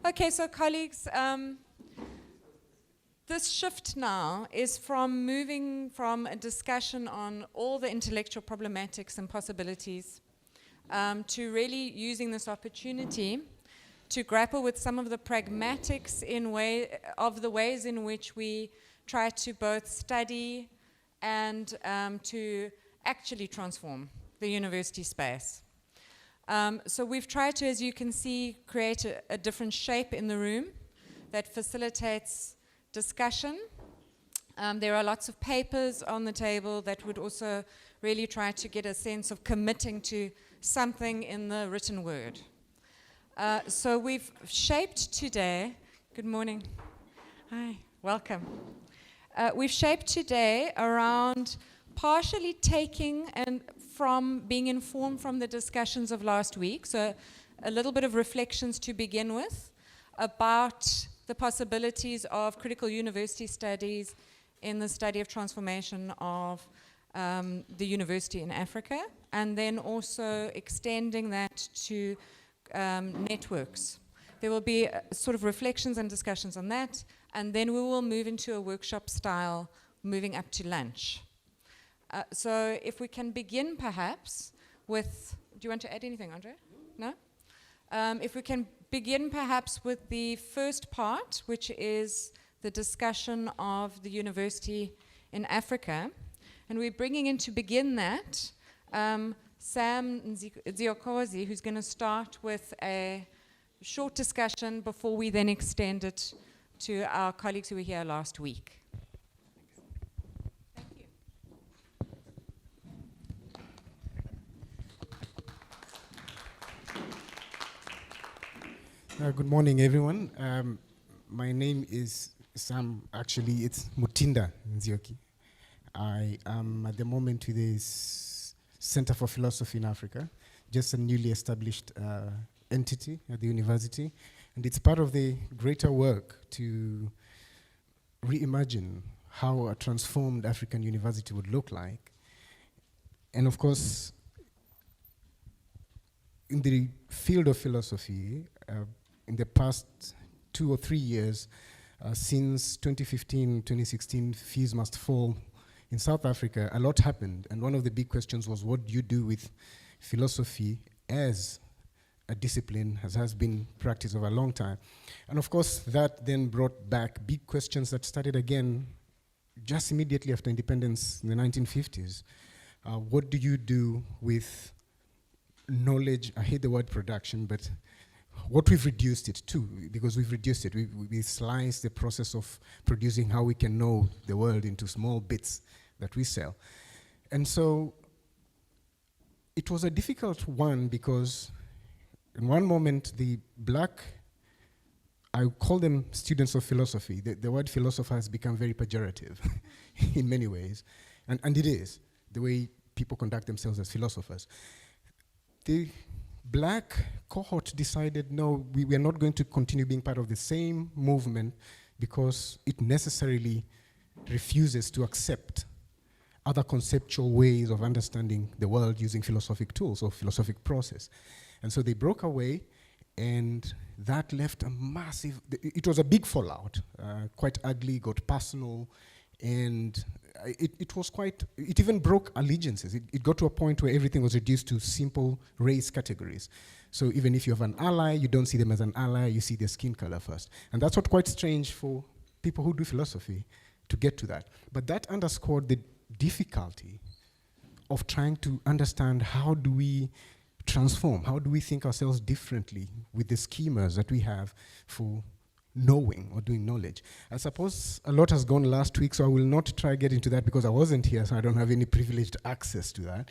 Okay, so colleagues, this shift now is from moving from a discussion on all the intellectual problematics and possibilities to really using this opportunity to grapple with some of the pragmatics of the ways in which we try to both study and to actually transform the university space. So we've tried to, as you can see, create a different shape in the room that facilitates discussion. There are lots of papers on the table that would also really try to get a sense of committing to something in the written word. So we've shaped today, good morning, hi, welcome. We've shaped today around partially taking and from being informed from the discussions of last week, so a little bit of reflections to begin with about the possibilities of critical university studies in the study of transformation of the university in Africa, and then also extending that to networks. There will be sort of reflections and discussions on that, and then we will move into a workshop style, moving up to lunch. So if we can begin perhaps with, do you want to add anything, Andre? No? If we can begin perhaps with the first part, which is the discussion of the university in Africa. And we're bringing in to begin that Sam Nzioki, who's going to start with a short discussion before we then extend it to our colleagues who were here last week. Thank you. Good morning, everyone. My name is Sam. Actually, it's Mutinda Nzioki. I am at the moment with the Center for Philosophy in Africa, just a newly established entity at the university. And it's part of the greater work to reimagine how a transformed African university would look like. And of course, in the field of philosophy, in the past 2 or 3 years, since 2015, 2016, fees must fall in South Africa, a lot happened. And one of the big questions was, what do you do with philosophy as a discipline, as has been practiced over a long time? And of course, that then brought back big questions that started again just immediately after independence in the 1950s. What do you do with knowledge? I hate the word production, but what we've reduced it to, because we've reduced it, we sliced the process of producing how we can know the world into small bits that we sell. And so it was a difficult one because in one moment the black, I call them students of philosophy. The word philosopher has become very pejorative in many ways. And it is, the way people conduct themselves as philosophers. The black cohort decided, no, we are not going to continue being part of the same movement because it necessarily refuses to accept other conceptual ways of understanding the world using philosophic tools or philosophic process. And so they broke away, and that left a massive, it was a big fallout, quite ugly, got personal, and it was quite, it even broke allegiances. It got to a point where everything was reduced to simple race categories. So even if you have an ally, you don't see them as an ally, you see their skin color first. And that's what quite strange for people who do philosophy to get to that. But that underscored the difficulty of trying to understand how do we transform, how do we think ourselves differently with the schemas that we have for knowing or doing knowledge. I suppose a lot has gone last week, so I will not try to get into that because I wasn't here, so I don't have any privileged access to that.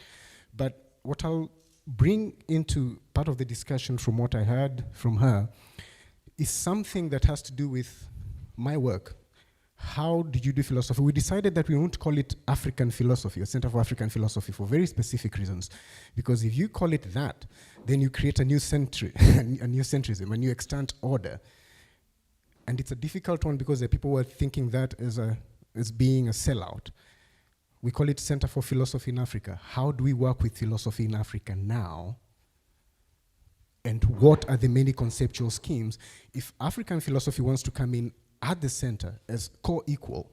But what I'll bring into part of the discussion from what I heard from her is something that has to do with my work. How do you do philosophy? We decided that we won't call it African philosophy or Center for African Philosophy for very specific reasons. Because if you call it that, then you create a new a new centrism, a new extant order. And it's a difficult one because the people were thinking that as being a sellout. We call it Center for Philosophy in Africa. How do we work with philosophy in Africa now and what are the many conceptual schemes. If African philosophy wants to come in at the center as co-equal,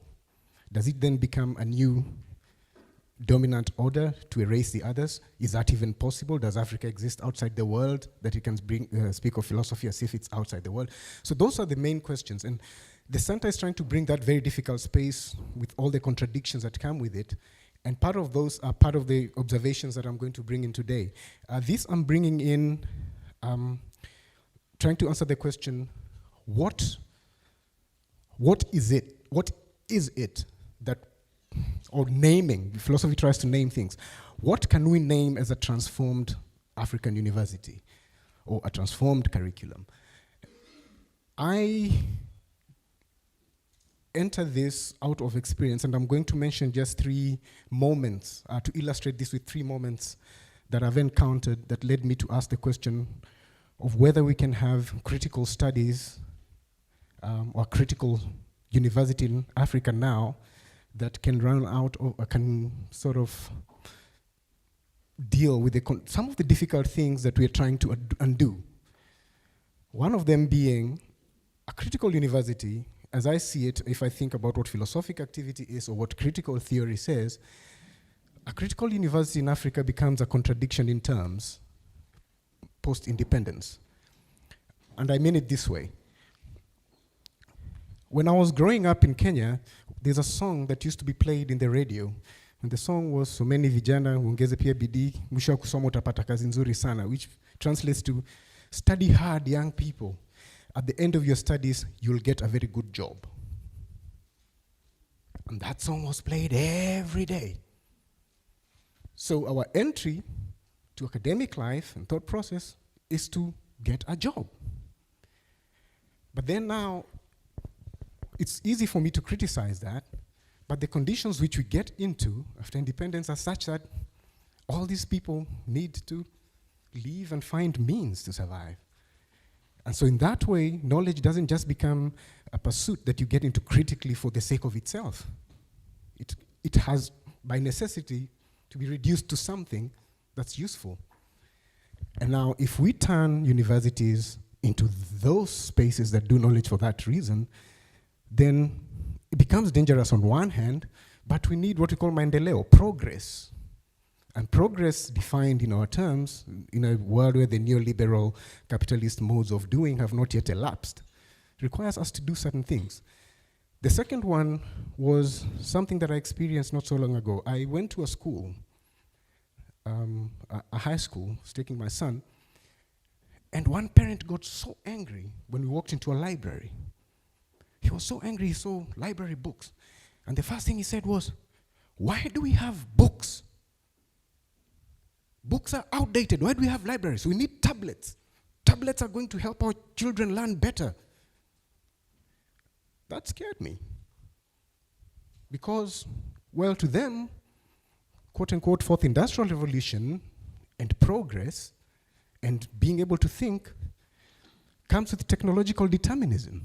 does it then become a new dominant order to erase the others? Is that even possible? Does Africa exist outside the world that you can speak of philosophy as if it's outside the world? So those are the main questions. And the center is trying to bring that very difficult space with all the contradictions that come with it. And part of those are part of the observations that I'm going to bring in today. This I'm bringing in, trying to answer the question, what is it? What is it that, or naming, philosophy tries to name things. What can we name as a transformed African university or a transformed curriculum? I enter this out of experience, and I'm going to mention just 3 moments to illustrate this with 3 moments that I've encountered that led me to ask the question of whether we can have critical studies or critical university in Africa now that can run out or can sort of deal with some of the difficult things that we're trying to undo. One of them being a critical university, as I see it, if I think about what philosophic activity is or what critical theory says, a critical university in Africa becomes a contradiction in terms post-independence. And I mean it this way. When I was growing up in Kenya, there's a song that used to be played in the radio. And the song was, someni vijana uongeze pia bidii, mwisho wa kusoma utapata kazi nzuri sana, which translates to, study hard, young people. At the end of your studies, you'll get a very good job. And that song was played every day. So our entry to academic life and thought process is to get a job. But then now, it's easy for me to criticize that, but the conditions which we get into after independence are such that all these people need to live and find means to survive. And so in that way, knowledge doesn't just become a pursuit that you get into critically for the sake of itself. It has, by necessity, to be reduced to something that's useful. And now, if we turn universities into those spaces that do knowledge for that reason, then it becomes dangerous on one hand, but we need what we call Mandela, progress. And progress defined in our terms, in a world where the neoliberal capitalist modes of doing have not yet elapsed, requires us to do certain things. The second one was something that I experienced not so long ago. I went to a school, a high school, was taking my son, and one parent got so angry when we walked into a library. He was so angry, he saw library books. And the first thing he said was, why do we have books? Books are outdated. Why do we have libraries? We need tablets. Tablets are going to help our children learn better. That scared me. Because, well, to them, quote unquote, fourth industrial revolution and progress and being able to think comes with technological determinism.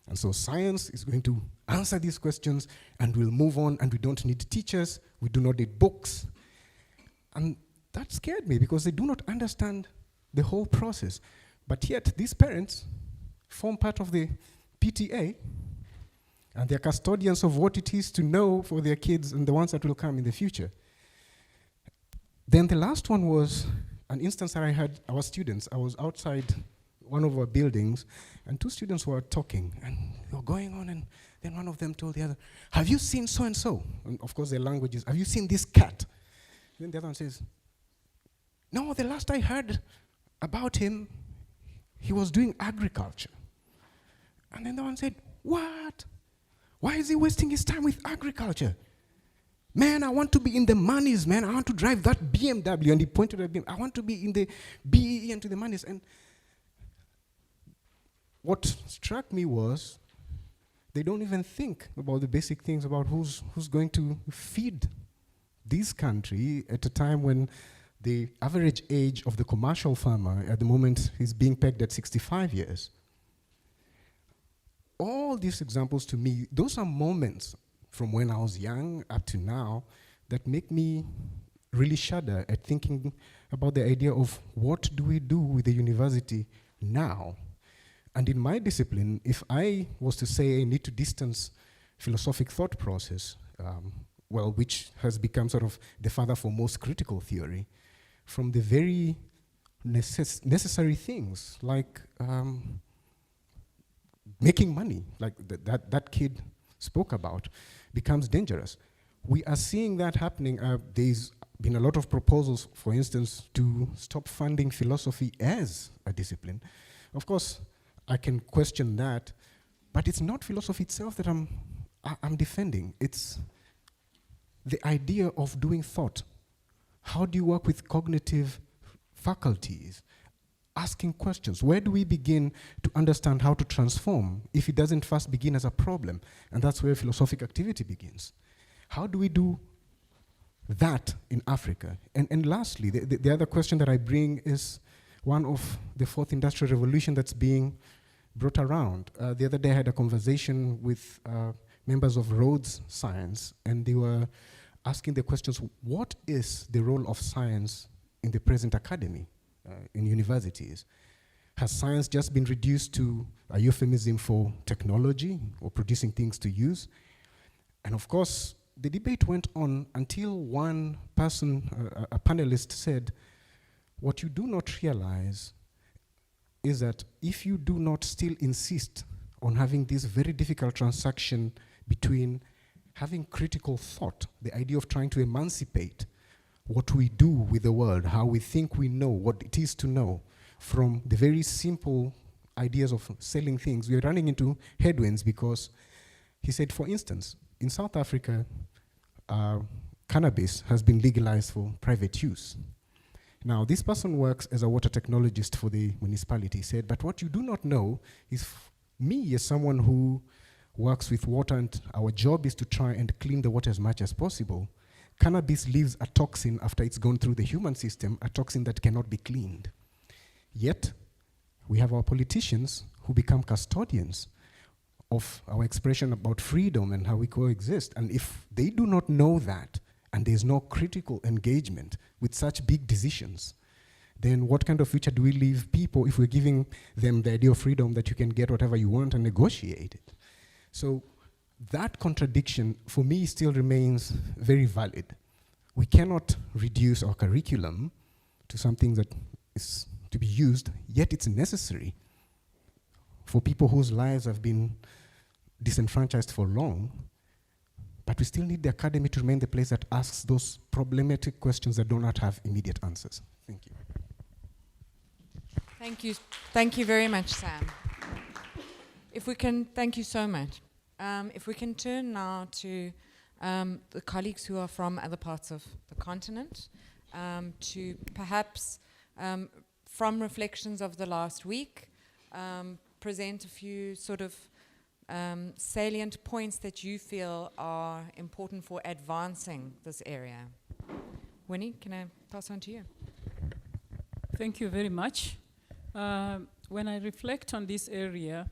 And so science is going to answer these questions and we'll move on, and we don't need teachers, we do not need books. And that scared me because they do not understand the whole process. But yet these parents form part of the PTA and they're custodians of what it is to know for their kids and the ones that will come in the future. Then the last one was an instance that I had our students. I was outside one of our buildings, and 2 students were talking, and they were going on, and then one of them told the other, have you seen so-and-so? And of course, their language is, have you seen this cat? Then the other one says, no, the last I heard about him, he was doing agriculture. And then the one said, what? Why is he wasting his time with agriculture? Man, I want to be in the monies, man. I want to drive that BMW. And he pointed at him. I want to be in the BEE and to the monies. And what struck me was they don't even think about the basic things about who's going to feed this country at a time when the average age of the commercial farmer at the moment is being pegged at 65 years. All these examples to me, those are moments from when I was young up to now that make me really shudder at thinking about the idea of what do we do with the university now? And in my discipline, if I was to say I need to distance philosophic thought process, well, which has become sort of the father for most critical theory, from the very necessary things like making money, like that kid spoke about, becomes dangerous. We are seeing that happening. There's been a lot of proposals, for instance, to stop funding philosophy as a discipline. Of course, I can question that, but it's not philosophy itself that I'm defending. It's the idea of doing thought. How do you work with cognitive faculties? Asking questions. Where do we begin to understand how to transform if it doesn't first begin as a problem? And that's where philosophic activity begins. How do we do that in Africa? And lastly, the other question that I bring is one of the fourth industrial revolution that's being brought around. The other day I had a conversation with members of Rhodes Science, and they were asking the questions, what is the role of science in the present academy, in universities? Has science just been reduced to a euphemism for technology or producing things to use? And of course, the debate went on until one person, a panelist said, what you do not realize is that if you do not still insist on having this very difficult transaction between having critical thought, the idea of trying to emancipate what we do with the world, how we think we know, what it is to know, from the very simple ideas of selling things, we are running into headwinds because he said, for instance, in South Africa, cannabis has been legalized for private use. Now, this person works as a water technologist for the municipality. He said, but what you do not know is me as someone who works with water, and our job is to try and clean the water as much as possible. Cannabis leaves a toxin after it's gone through the human system, a toxin that cannot be cleaned. Yet, we have our politicians who become custodians of our expression about freedom and how we coexist. And if they do not know that, and there's no critical engagement with such big decisions, then what kind of future do we leave people if we're giving them the idea of freedom that you can get whatever you want and negotiate it? So that contradiction, for me, still remains very valid. We cannot reduce our curriculum to something that is to be used, yet it's necessary for people whose lives have been disenfranchised for long. But we still need the academy to remain the place that asks those problematic questions that do not have immediate answers. Thank you. Thank you. Thank you very much, Sam. If we can, thank you so much. If we can turn now to the colleagues who are from other parts of the continent, to perhaps, from reflections of the last week, present a few sort of salient points that you feel are important for advancing this area. Winnie, can I pass on to you? Thank you very much. When I reflect on this area,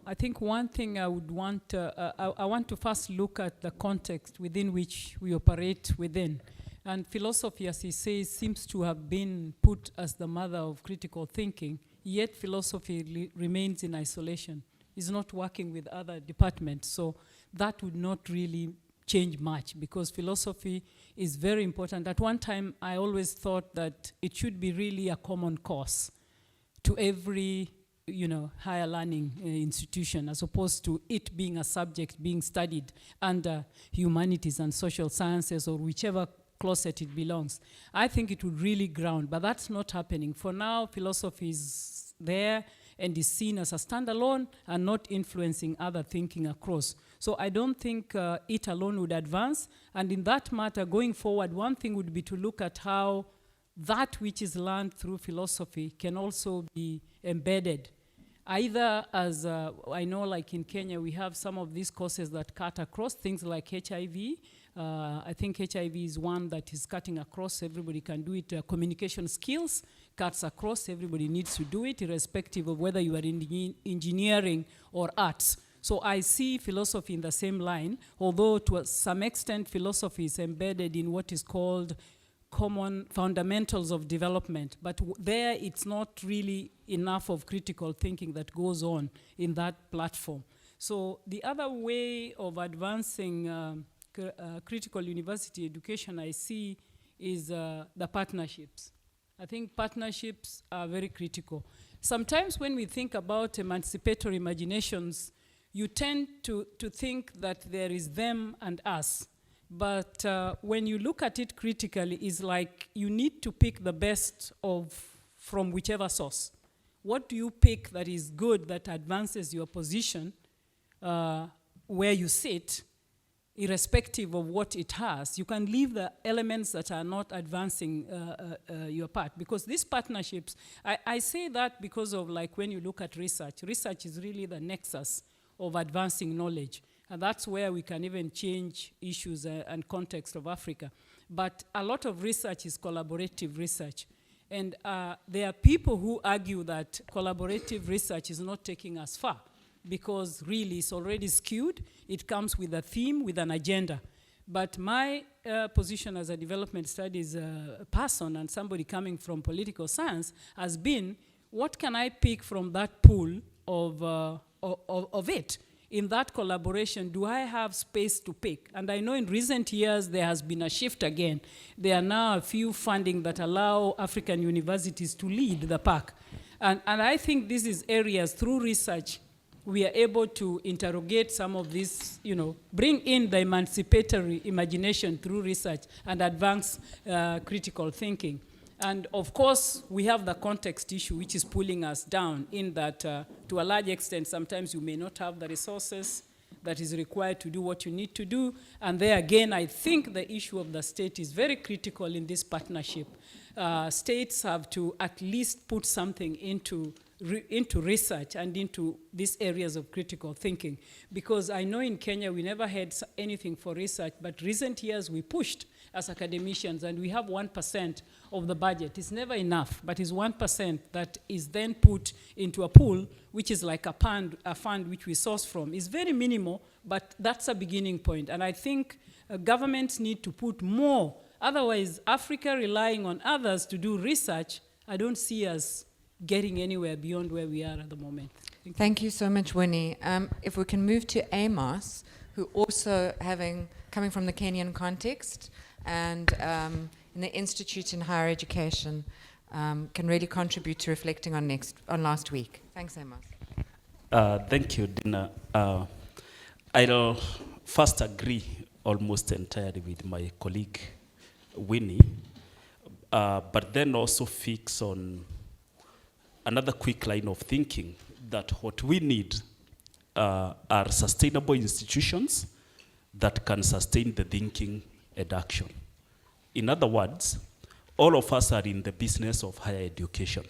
I think one thing I would want, I want to first look at the context within which we operate within. And philosophy, as he says, seems to have been put as the mother of critical thinking, yet philosophy remains in isolation. It's not working with other departments, so that would not really change much because philosophy is very important. At one time, I always thought that it should be really a common course to every higher learning institution, as opposed to it being a subject being studied under humanities and social sciences or whichever closet it belongs. I think it would really ground, but that's not happening. For now, philosophy is there and is seen as a standalone and not influencing other thinking across. So I don't think it alone would advance. And in that matter, going forward, one thing would be to look at how that which is learned through philosophy can also be embedded. Either as, I know like in Kenya, we have some of these courses that cut across things like HIV. I think HIV is one that is cutting across, everybody can do it. Communication skills cuts across, everybody needs to do it, irrespective of whether you are in engineering or arts. So I see philosophy in the same line, although to some extent philosophy is embedded in what is called common fundamentals of development, but there it's not really enough of critical thinking that goes on in that platform. So the other way of advancing critical university education I see is the partnerships. I think partnerships are very critical. Sometimes when we think about emancipatory imaginations, you tend to think that there is them and us. But when you look at it critically, it's like you need to pick the best from whichever source. What do you pick that is good, that advances your position where you sit, irrespective of what it has? You can leave the elements that are not advancing your part. Because these partnerships, I say that because of like when you look at research is really the nexus of advancing knowledge. And that's where we can even change issues and context of Africa. But a lot of research is collaborative research. And there are people who argue that collaborative research is not taking us far, because really it's already skewed. It comes with a theme, with an agenda. But my position as a development studies person and somebody coming from political science has been, what can I pick from that pool of it? In that collaboration, do I have space to pick? And I know in recent years there has been a shift again. There are now a few funding that allow African universities to lead the pack. And I think this is areas through research we are able to interrogate some of these, bring in the emancipatory imagination through research and advance critical thinking. And of course, we have the context issue, which is pulling us down in that, to a large extent, sometimes you may not have the resources that is required to do what you need to do. And there again, I think the issue of the state is very critical in this partnership. States have to at least put something into research and into these areas of critical thinking. Because I know in Kenya, we never had anything for research, but recent years we pushed as academicians, and we have 1% of the budget. It's never enough, but it's 1% that is then put into a pool, which is like a fund which we source from. It's very minimal, but that's a beginning point. And I think governments need to put more. Otherwise, Africa relying on others to do research, I don't see us getting anywhere beyond where we are at the moment. Thank you so much, Winnie. If we can move to Amos, who also coming from the Kenyan context, and in the Institute in Higher Education, can really contribute to reflecting on last week. Thanks, Amos. Thank you, Dina. I'll first agree almost entirely with my colleague, Winnie, but then also fix on another quick line of thinking, that what we need are sustainable institutions that can sustain the thinking and action. In other words, all of us are in the business of higher education,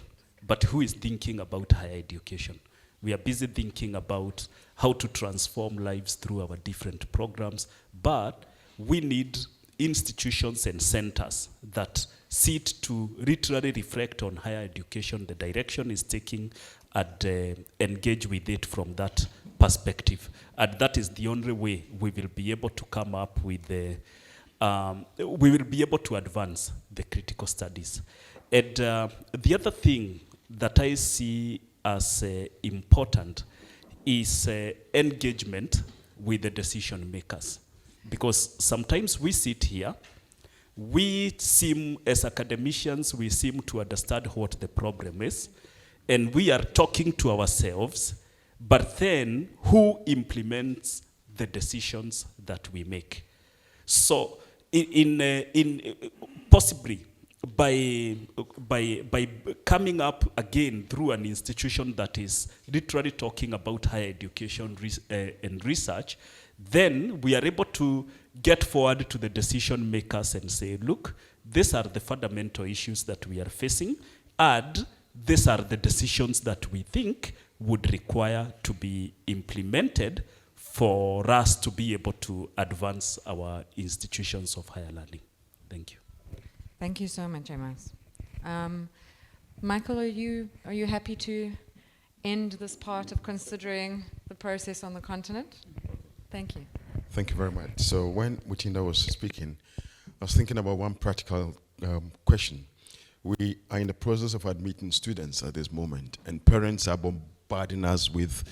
but who is thinking about higher education? We are busy thinking about how to transform lives through our different programs, but we need institutions and centers that sit to literally reflect on higher education, the direction it's taking, and engage with it from that perspective. And that is the only way we will be able to come up with we will be able to advance the critical studies. And the other thing that I see as important is engagement with the decision makers. Because sometimes we sit here, we seem, as academicians, we seem to understand what the problem is, and we are talking to ourselves, but then who implements the decisions that we make? So possibly by coming up again through an institution that is literally talking about higher education and research, then we are able to get forward to the decision makers and say, look, these are the fundamental issues that we are facing, and these are the decisions that we think would require to be implemented for us to be able to advance our institutions of higher learning. Thank you. Thank you so much, Amos. Michael, are you happy to end this part of considering the process on the continent? Thank you. Thank you very much. So when Mutinda was speaking, I was thinking about one practical question. We are in the process of admitting students at this moment, and parents are bombarding us with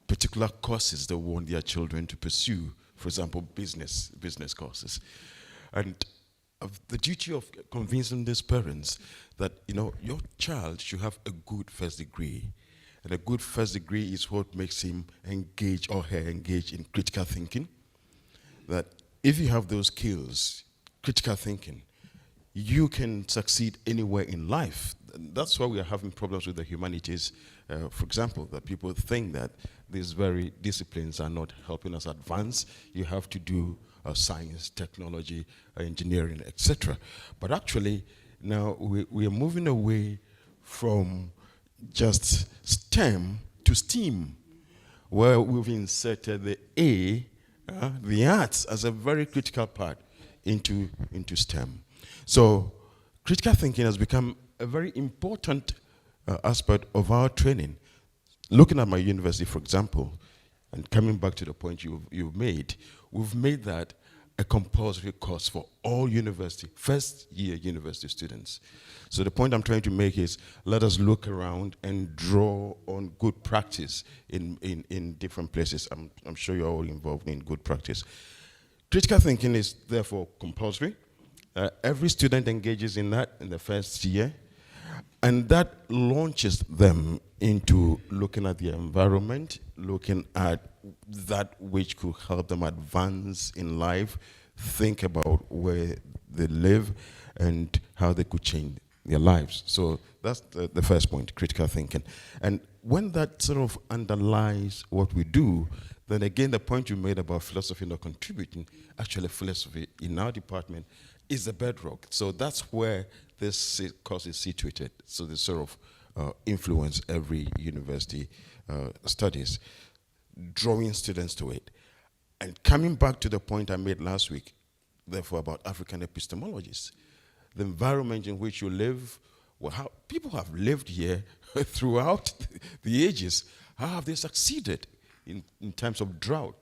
particular courses they want their children to pursue. For example, business courses. And the duty of convincing these parents that, your child should have a good first degree. And a good first degree is what makes him engage or her engage in critical thinking. That if you have those skills, critical thinking, you can succeed anywhere in life. That's why we are having problems with the humanities. For example, that people think that these very disciplines are not helping us advance. You have to do science, technology, engineering, etc. But actually, now we are moving away from just STEM to STEAM, where we've inserted the A, the arts, as a very critical part into STEM. So critical thinking has become a very important aspect of our training. Looking at my university, for example, and coming back to the point you've made, we've made that a compulsory course for all first-year university students. So the point I'm trying to make is, let us look around and draw on good practice in different places. I'm sure you're all involved in good practice. Critical thinking is therefore compulsory. Every student engages in that in the first year, and that launches them into looking at the environment, looking at that which could help them advance in life, think about where they live and how they could change their lives. So that's the first point, critical thinking. And when that sort of underlies what we do, then again, the point you made about philosophy not contributing, actually philosophy in our department is the bedrock. So that's where this course is situated. So they sort of influence every university studies, drawing students to it. And coming back to the point I made last week, therefore, about African epistemologies, the environment in which you live, well, how people have lived here throughout the ages. How have they succeeded in terms of drought,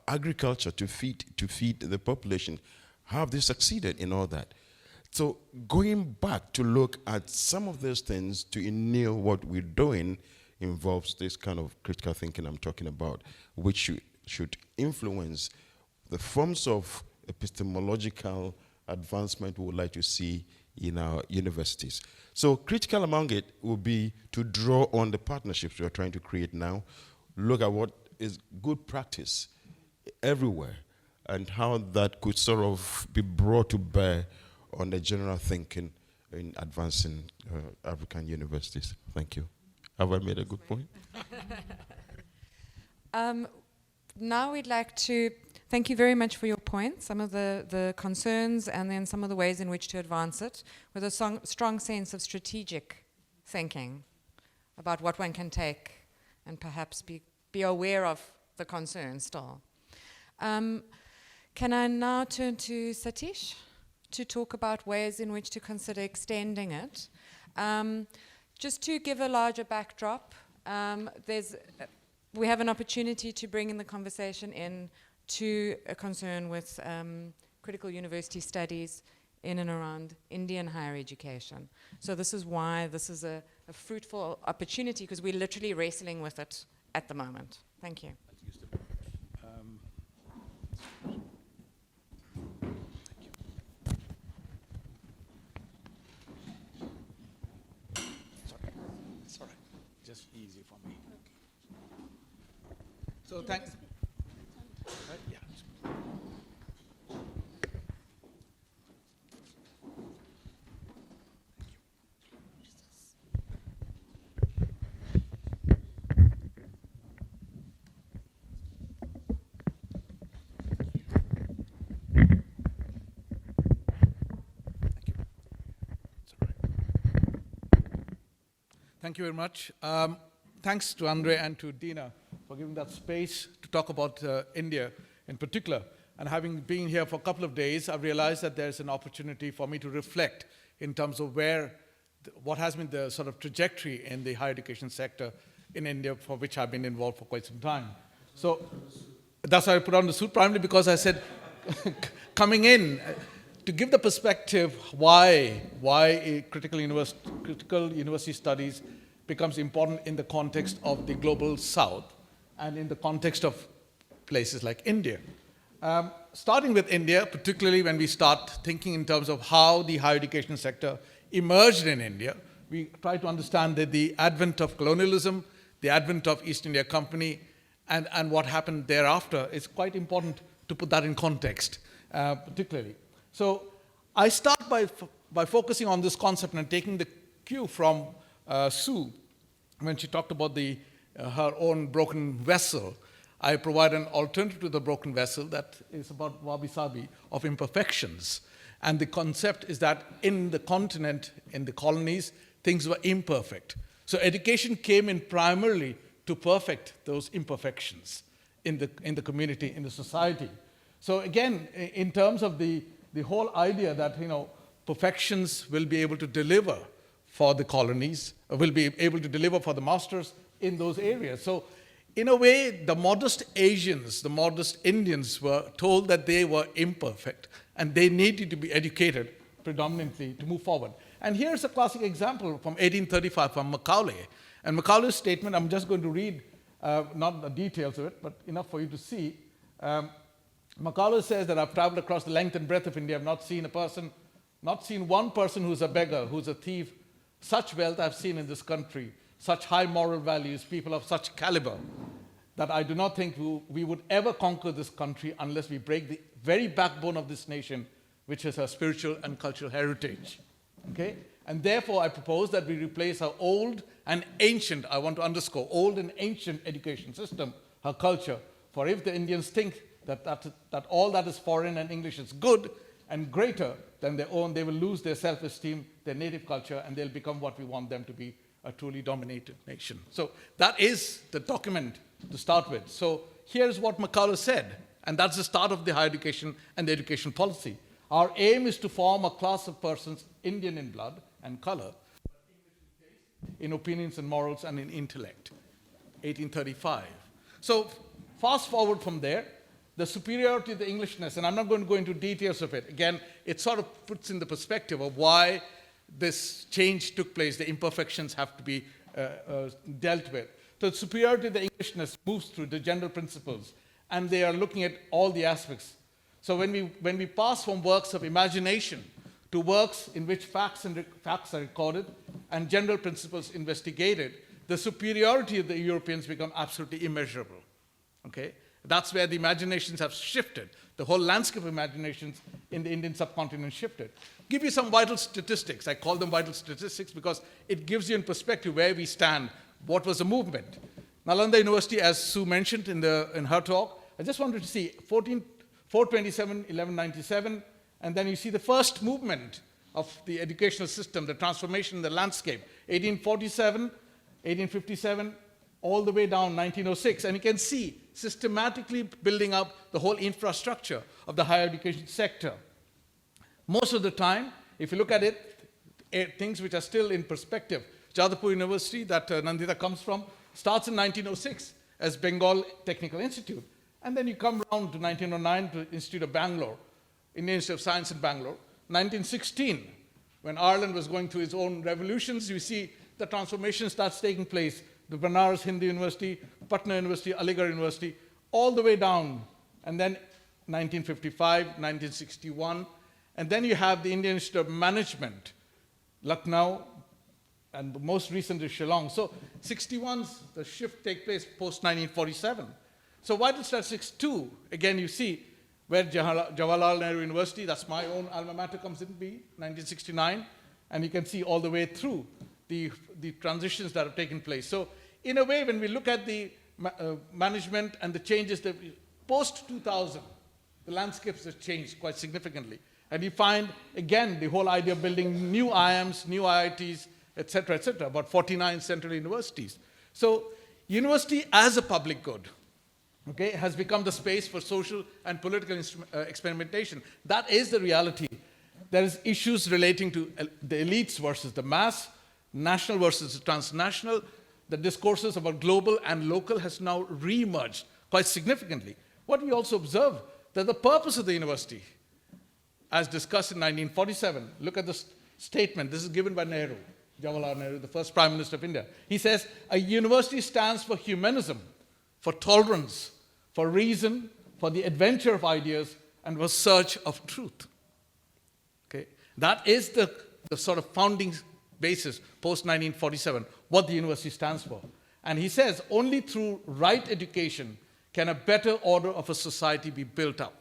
agriculture to feed the population? How have they succeeded in all that? So going back to look at some of those things to instill what we're doing involves this kind of critical thinking I'm talking about, which should influence the forms of epistemological advancement we would like to see in our universities. So critical among it will be to draw on the partnerships we are trying to create now, look at what is good practice everywhere, and how that could sort of be brought to bear on the general thinking in advancing African universities. Thank you. Have I made a good point? Now we'd like to thank you very much for your points, some of the concerns, and then some of the ways in which to advance it, with a strong sense of strategic thinking about what one can take and perhaps be aware of the concerns still. Can I now turn to Satish to talk about ways in which to consider extending it? Just to give a larger backdrop, we have an opportunity to bring in the conversation to a concern with critical university studies in and around Indian higher education. So this is why this is a fruitful opportunity, because we're literally wrestling with it at the moment. Thank you. Sorry, just easy for me. So thanks. Yeah. Thank you very much. Thanks to Andre and to Dina for giving that space to talk about India in particular. And having been here for a couple of days, I've realized that there's an opportunity for me to reflect in terms of what has been the sort of trajectory in the higher education sector in India, for which I've been involved for quite some time. So that's why I put on the suit, primarily because I said, coming in, to give the perspective why a critical university studies becomes important in the context of the global South and in the context of places like India. Starting with India, particularly when we start thinking in terms of how the higher education sector emerged in India, we try to understand that the advent of colonialism, the advent of East India Company, and what happened thereafter is quite important to put that in context, particularly. So I start by focusing on this concept and taking the cue from Sue when she talked about her own broken vessel. I provide an alternative to the broken vessel that is about Wabi-Sabi of Imperfections. And the concept is that in the continent, in the colonies, things were imperfect. So education came in primarily to perfect those imperfections in the community, in the society. So again, in terms of the whole idea that, perfections will be able to deliver for the colonies, will be able to deliver for the masters in those areas. So in a way, the modest Asians, the modest Indians were told that they were imperfect and they needed to be educated predominantly to move forward. And here's a classic example from 1835 from Macaulay. And Macaulay's statement, I'm just going to read, not the details of it, but enough for you to see. Macaulay says that I've traveled across the length and breadth of India. I've not seen one person who's a beggar, who's a thief. Such wealth I've seen in this country, such high moral values, people of such caliber, that I do not think we would ever conquer this country unless we break the very backbone of this nation, which is her spiritual and cultural heritage. Okay? And therefore, I propose that we replace our old and ancient, I want to underscore, old and ancient education system, her culture. For if the Indians think that all that is foreign and English is good and greater than their own, they will lose their self-esteem, their native culture, and they'll become what we want them to be, a truly dominated nation. So that is the document to start with. So here's what Macaulay said, and that's the start of the higher education and the education policy. Our aim is to form a class of persons, Indian in blood and color, in opinions and morals and in intellect. 1835. So fast forward from there, the superiority of the Englishness, and I'm not going to go into details of it. Again, it sort of puts in the perspective of why this change took place. The imperfections have to be dealt with. So the superiority of the Englishness moves through the general principles, and they are looking at all the aspects. So when we pass from works of imagination to works in which facts are recorded and general principles investigated, the superiority of the Europeans become absolutely immeasurable. Okay? That's where the imaginations have shifted. The whole landscape of imaginations in the Indian subcontinent shifted. Give you some vital statistics. I call them vital statistics because it gives you in perspective where we stand, what was the movement. Nalanda University, as Sue mentioned in her talk, I just wanted to see 427, 1197, and then you see the first movement of the educational system, the transformation in the landscape, 1847, 1857, all the way down 1906. And you can see systematically building up the whole infrastructure of the higher education sector. Most of the time, if you look at it, things which are still in perspective, Jadavpur University, that Nandita comes from, starts in 1906 as Bengal Technical Institute. And then you come round to 1909 to Institute of Bangalore, Indian Institute of Science in Bangalore. 1916, when Ireland was going through its own revolutions, you see the transformation starts taking place. The Banaras Hindu University, Patna University, Aligarh University, all the way down. And then 1955, 1961. And then you have the Indian Institute of Management, Lucknow, and the most recent is Shillong. So 61, the shift takes place post-1947. So vital statistics 2, again you see where Jawaharlal Nehru University, that's my own alma mater, comes in, 1969. And you can see all the way through the transitions that have taken place. So in a way, when we look at the management and the changes that post-2000, the landscapes have changed quite significantly. And you find, again, the whole idea of building new IIMs, new IITs, et cetera, about 49 central universities. So university as a public good, okay, has become the space for social and political experimentation. That is the reality. There is issues relating to the elites versus the mass, national versus transnational. The discourses about global and local has now re-emerged quite significantly. What we also observe, that the purpose of the university as discussed in 1947. Look at this statement. This is given by Nehru, Jawaharlal Nehru, the first Prime Minister of India. He says, a university stands for humanism, for tolerance, for reason, for the adventure of ideas, and for search of truth. Okay? That is the sort of founding basis, post-1947, what the university stands for. And he says, only through right education can a better order of a society be built up,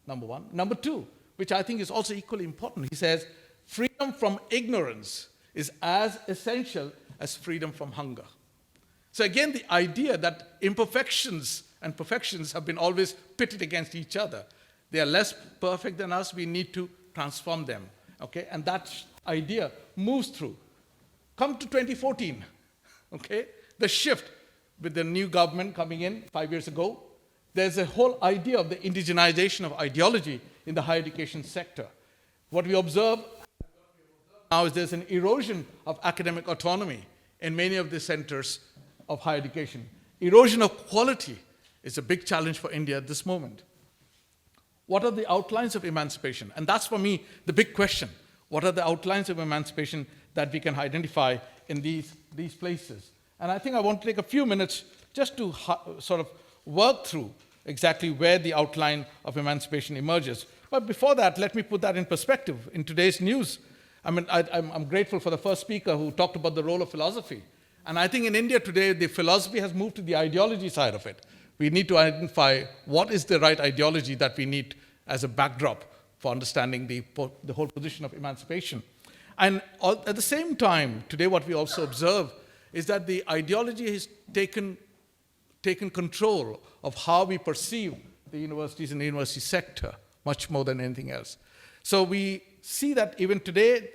number one. Number two, which I think is also equally important, he says, freedom from ignorance is as essential as freedom from hunger. So again, the idea that imperfections and perfections have been always pitted against each other. They are less perfect than us, we need to transform them. Okay? And that idea moves through. Come to 2014, okay? The shift with the new government coming in 5 years ago, there's a whole idea of the indigenization of ideology in the higher education sector. What we observe now is there's an erosion of academic autonomy in many of the centers of higher education. Erosion of quality is a big challenge for India at this moment. What are the outlines of emancipation? And that's, for me, the big question. What are the outlines of emancipation that we can identify in these places? And I think I want to take a few minutes just to sort of work through exactly where the outline of emancipation emerges. But before that, let me put that in perspective. In today's news, I mean, I'm grateful for the first speaker who talked about the role of philosophy. And I think in India today, the philosophy has moved to the ideology side of it. We need to identify what is the right ideology that we need as a backdrop for understanding the whole position of emancipation. And at the same time, today what we also observe is that the ideology has taken control of how we perceive the universities and the university sector, much more than anything else. So we see that even today,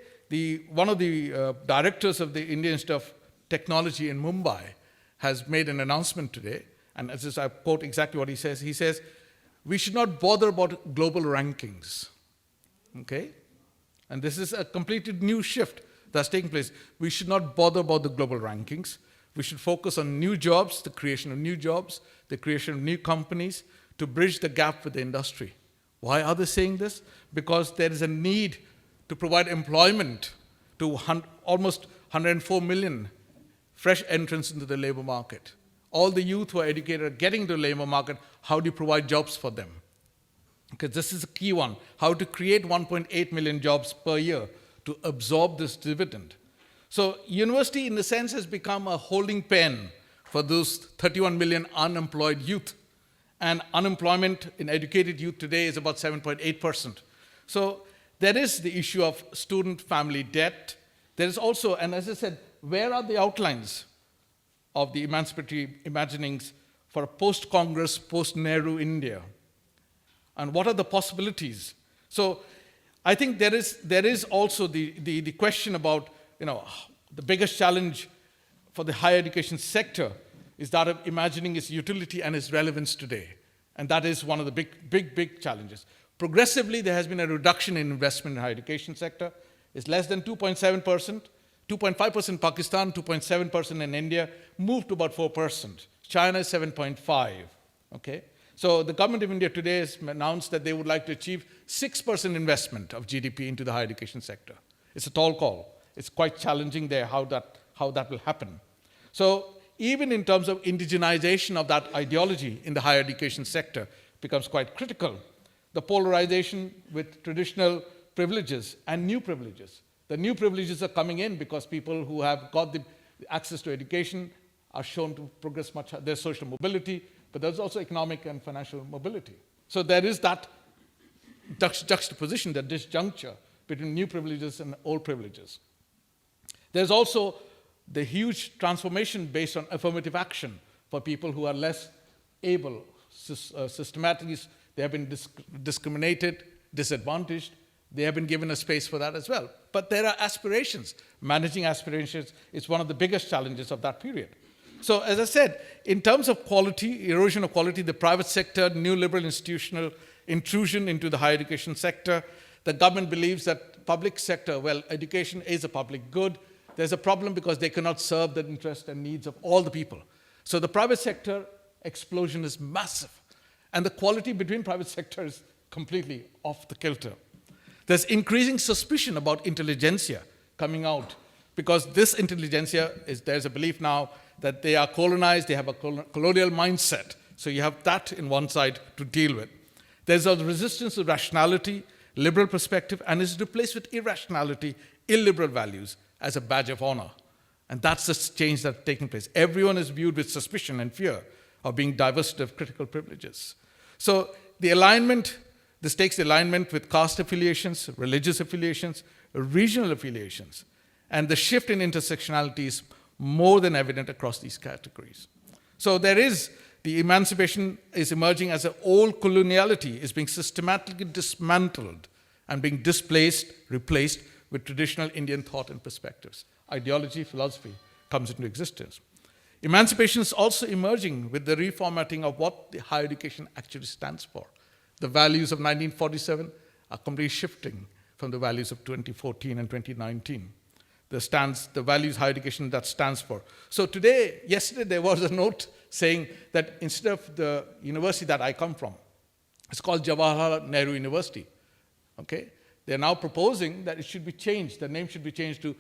one of the directors of the Indian Institute of Technology in Mumbai has made an announcement today, and as I quote exactly what he says, we should not bother about global rankings, okay? And this is a completely new shift that's taking place. We should not bother about the global rankings. We should focus on new jobs, the creation of new jobs, the creation of new companies to bridge the gap with the industry. Why are they saying this? Because there is a need to provide employment to almost 104 million fresh entrants into the labor market. All the youth who are educated are getting to the labor market. How do you provide jobs for them? Because this is a key one. How to create 1.8 million jobs per year to absorb this dividend. So university, in a sense, has become a holding pen for those 31 million unemployed youth. And unemployment in educated youth today is about 7.8%. So there is the issue of student family debt. There is also, and as I said, where are the outlines of the emancipatory imaginings for a post-Congress, post-Nehru India? And what are the possibilities? So I think there is also the question about, the biggest challenge for the higher education sector is that of imagining its utility and its relevance today. And that is one of the big challenges. Progressively, there has been a reduction in investment in the higher education sector. It's less than 2.7%, 2.5% Pakistan, 2.7% in India, moved to about 4%. China is 7.5%, okay? So the government of India today has announced that they would like to achieve 6% investment of GDP into the higher education sector. It's a tall call. It's quite challenging there how that will happen. So even in terms of indigenization of that ideology in the higher education sector becomes quite critical. The polarization with traditional privileges and new privileges. The new privileges are coming in because people who have got the access to education are shown to progress much. There's social mobility, but there's also economic and financial mobility. So there is that juxtaposition, that disjuncture between new privileges and old privileges. There's also the huge transformation based on affirmative action for people who are less able. Systematically, they have been discriminated, disadvantaged. They have been given a space for that as well. But there are aspirations. Managing aspirations is one of the biggest challenges of that period. So as I said, in terms of quality, erosion of quality, the private sector, new liberal institutional intrusion into the higher education sector, the government believes that public sector, well, education is a public good. There's a problem because they cannot serve the interests and needs of all the people. So the private sector explosion is massive. And the quality between private sector is completely off the kilter. There's increasing suspicion about intelligentsia coming out, because this intelligentsia, there's a belief now that they are colonized, they have a colonial mindset. So you have that in one side to deal with. There's a resistance to rationality, liberal perspective, and is replaced with irrationality, illiberal values as a badge of honor. And that's the change that's taking place. Everyone is viewed with suspicion and fear of being divested of critical privileges. So the alignment, this takes the alignment with caste affiliations, religious affiliations, regional affiliations, and the shift in intersectionality is more than evident across these categories. So the emancipation is emerging as an old coloniality is being systematically dismantled and being displaced, replaced with traditional Indian thought and perspectives. Ideology, philosophy comes into existence. Emancipation is also emerging with the reformatting of what the higher education actually stands for. The values of 1947 are completely shifting from the values of 2014 and 2019. The values higher education that stands for. So yesterday there was a note saying that instead of the university that I come from, it's called Jawaharlal Nehru University. Okay? They're now proposing that it should be changed. The name should be changed to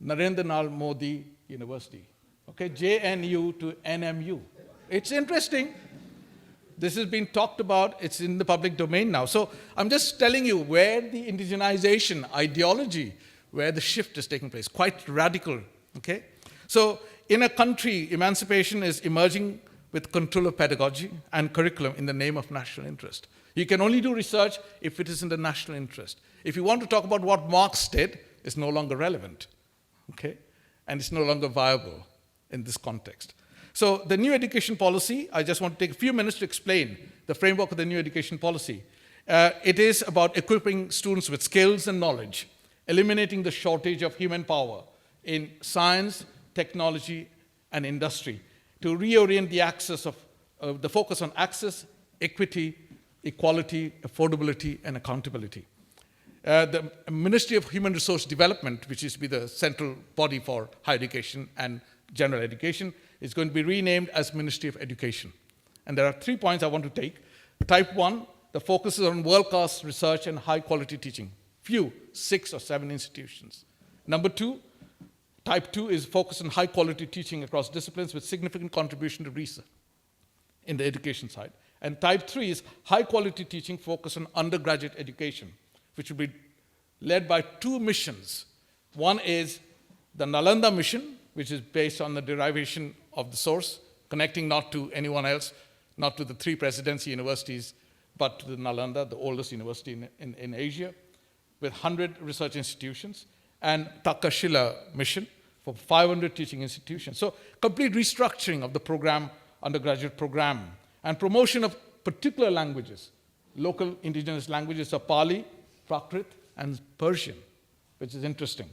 Narendra Modi University. Okay? JNU to NMU. It's interesting. This has been talked about. It's in the public domain now. So I'm just telling you where the indigenization ideology, where the shift is taking place, quite radical, okay? So in a country, emancipation is emerging with control of pedagogy and curriculum in the name of national interest. You can only do research if it is in the national interest. If you want to talk about what Marx did, it's no longer relevant, okay? And it's no longer viable in this context. So the new education policy, I just want to take a few minutes to explain the framework of the new education policy. It is about equipping students with skills and knowledge, eliminating the shortage of human power in science, technology, and industry, to reorient the focus on access, equity, equality, affordability, and accountability. The Ministry of Human Resource Development, which is to be the central body for higher education and general education, is going to be renamed as Ministry of Education. And there are 3 points I want to take. Type 1, the focus is on world-class research and high-quality teaching. 6 or 7 institutions. Number 2, type 2 is focused on high-quality teaching across disciplines with significant contribution to research in the education side. And type 3 is high-quality teaching focused on undergraduate education, which will be led by 2 missions. One is the Nalanda Mission, which is based on the derivation of the source, connecting not to anyone else, not to the 3 presidency universities, but to the Nalanda, the oldest university in Asia, with 100 research institutions, and Takashila Mission for 500 teaching institutions. So complete restructuring of the program, undergraduate program, and promotion of particular languages, local indigenous languages of Pali, Prakrit, and Persian, which is interesting.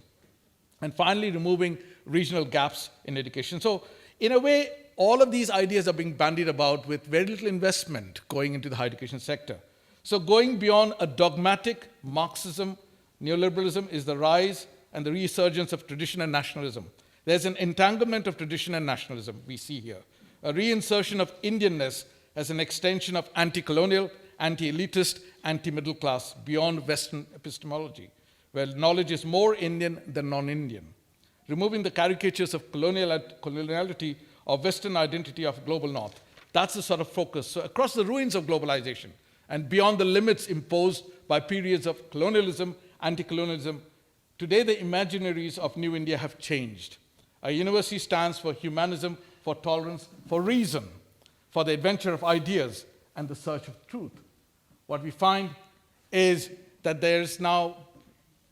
And finally, removing regional gaps in education. So in a way, all of these ideas are being bandied about with very little investment going into the higher education sector. So going beyond a dogmatic Marxism, neoliberalism is the rise and the resurgence of tradition and nationalism. There's an entanglement of tradition and nationalism we see here. A reinsertion of Indianness as an extension of anti-colonial, anti-elitist, anti-middle class beyond Western epistemology, where knowledge is more Indian than non-Indian. Removing the caricatures of coloniality or Western identity of global North. That's the sort of focus. So across the ruins of globalization and beyond the limits imposed by periods of colonialism, anti-colonialism, today the imaginaries of New India have changed. Our university stands for humanism, for tolerance, for reason, for the adventure of ideas and the search of truth. What we find is that there is now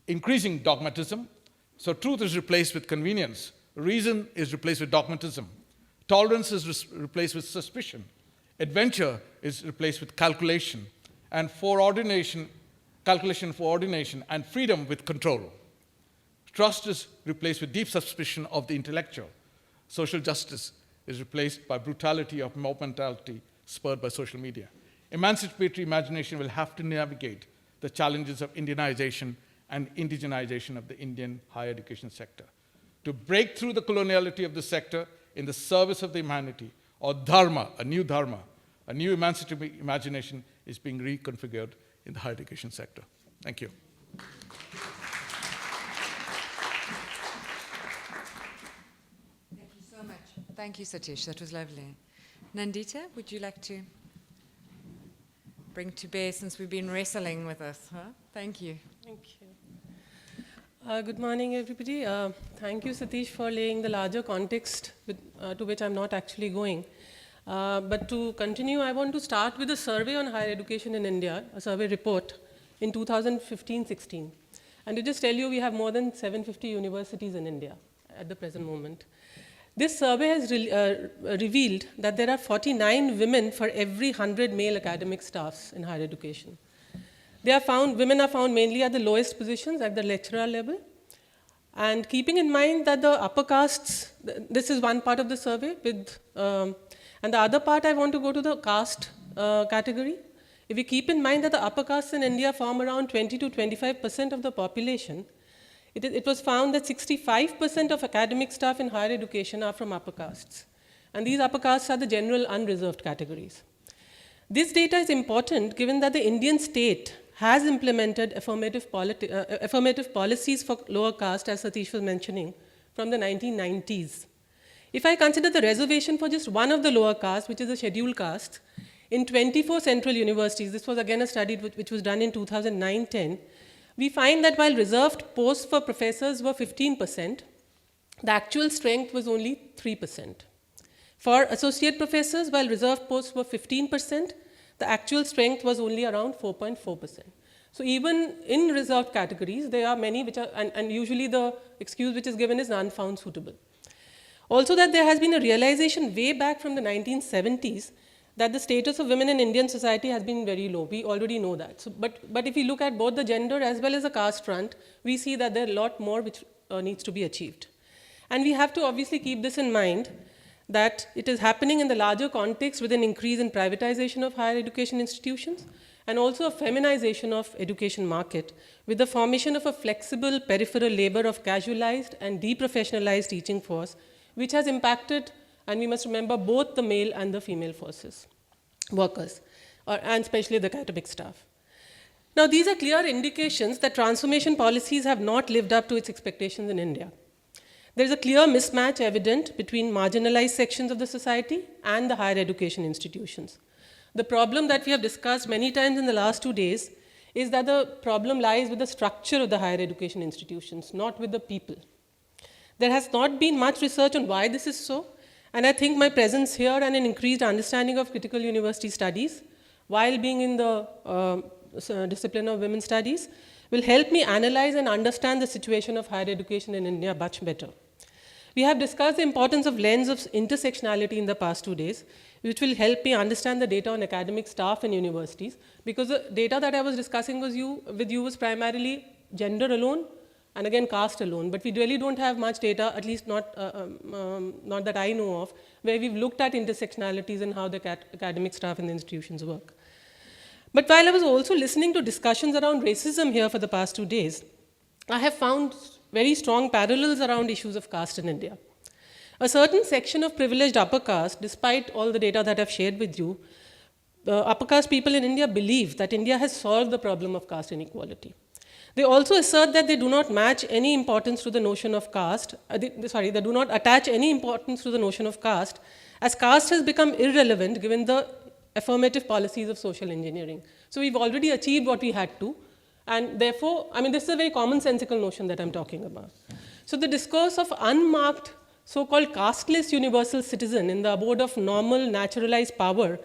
increasing dogmatism. So truth is replaced with convenience. Reason is replaced with dogmatism. Tolerance is replaced with suspicion. Adventure is replaced with calculation. And calculation for ordination, and freedom with control. Trust is replaced with deep suspicion of the intellectual. Social justice is replaced by brutality of mob mentality spurred by social media. Emancipatory imagination will have to navigate the challenges of Indianization and indigenization of the Indian higher education sector. To break through the coloniality of the sector in the service of the humanity, or dharma, a new emancipatory imagination is being reconfigured in the higher education sector. Thank you. Thank you, Satish. That was lovely. Nandita, would you like to bring to bear, since we've been wrestling with this? Huh? Thank you. Thank you. Good morning, everybody. Thank you, Satish, for laying the larger context to which I'm not actually going. But to continue, I want to start with a survey on higher education in India, a survey report in 2015-16. And to just tell you, we have more than 750 universities in India at the present moment. This survey has revealed that there are 49 women for every 100 male academic staffs in higher education. Women are found mainly at the lowest positions, at the lecturer level. And keeping in mind that the upper castes, this is one part of the survey, and the other part I want to go to the caste category. If we keep in mind that the upper castes in India form around 20 to 25% of the population, it was found that 65% of academic staff in higher education are from upper castes. And these upper castes are the general unreserved categories. This data is important given that the Indian state has implemented affirmative policies for lower caste, as Satish was mentioning, from the 1990s. If I consider the reservation for just one of the lower castes, which is a scheduled caste, in 24 central universities, this was again a study which was done in 2009-10, we find that while reserved posts for professors were 15%, the actual strength was only 3%. For associate professors, while reserved posts were 15%, the actual strength was only around 4.4%. So even in reserved categories, there are many which are, and usually the excuse which is given is none found suitable. Also that there has been a realization way back from the 1970s that the status of women in Indian society has been very low. We already know that. So, but if we look at both the gender as well as the caste front, we see that there are a lot more which needs to be achieved. And we have to obviously keep this in mind, that it is happening in the larger context with an increase in privatization of higher education institutions and also a feminization of education market with the formation of a flexible peripheral labor of casualized and deprofessionalized teaching force, which has impacted, and we must remember, both the male and the female workers, and especially the academic staff. Now, these are clear indications that transformation policies have not lived up to its expectations in India. There is a clear mismatch evident between marginalized sections of the society and the higher education institutions. The problem that we have discussed many times in the last 2 days is that the problem lies with the structure of the higher education institutions, not with the people. There has not been much research on why this is so, and I think my presence here and an increased understanding of critical university studies, while being in the discipline of women's studies, will help me analyze and understand the situation of higher education in India much better. We have discussed the importance of lens of intersectionality in the past 2 days, which will help me understand the data on academic staff in universities, because the data that I was discussing with you was primarily gender alone, and again caste alone, but we really don't have much data, at least not that I know of, where we've looked at intersectionalities and how the academic staff in the institutions work. But while I was also listening to discussions around racism here for the past 2 days, I have found very strong parallels around issues of caste in India. A certain section of privileged upper caste, despite all the data that I've shared with you, upper caste people in India believe that India has solved the problem of caste inequality. They also assert that they do not match any importance to the notion of caste, they do not attach any importance to the notion of caste, as caste has become irrelevant given the affirmative policies of social engineering. So we've already achieved what we had to, and therefore, I mean, this is a very commonsensical notion that I'm talking about. So the discourse of unmarked, so-called casteless universal citizen in the abode of normal, naturalized power,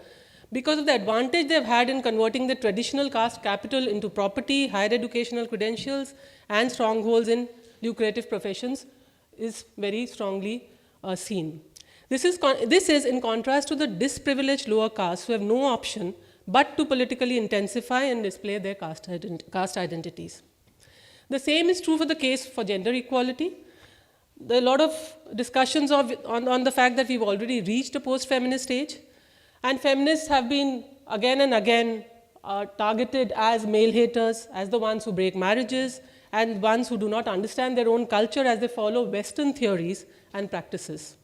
because of the advantage they've had in converting the traditional caste capital into property, higher educational credentials, and strongholds in lucrative professions, is very strongly seen. This is in contrast to the disprivileged lower castes who have no option but to politically intensify and display their caste identities. The same is true for the case for gender equality. There are a lot of discussions on the fact that we've already reached a post-feminist age, and feminists have been again and again targeted as male haters, as the ones who break marriages, and ones who do not understand their own culture as they follow Western theories and practices.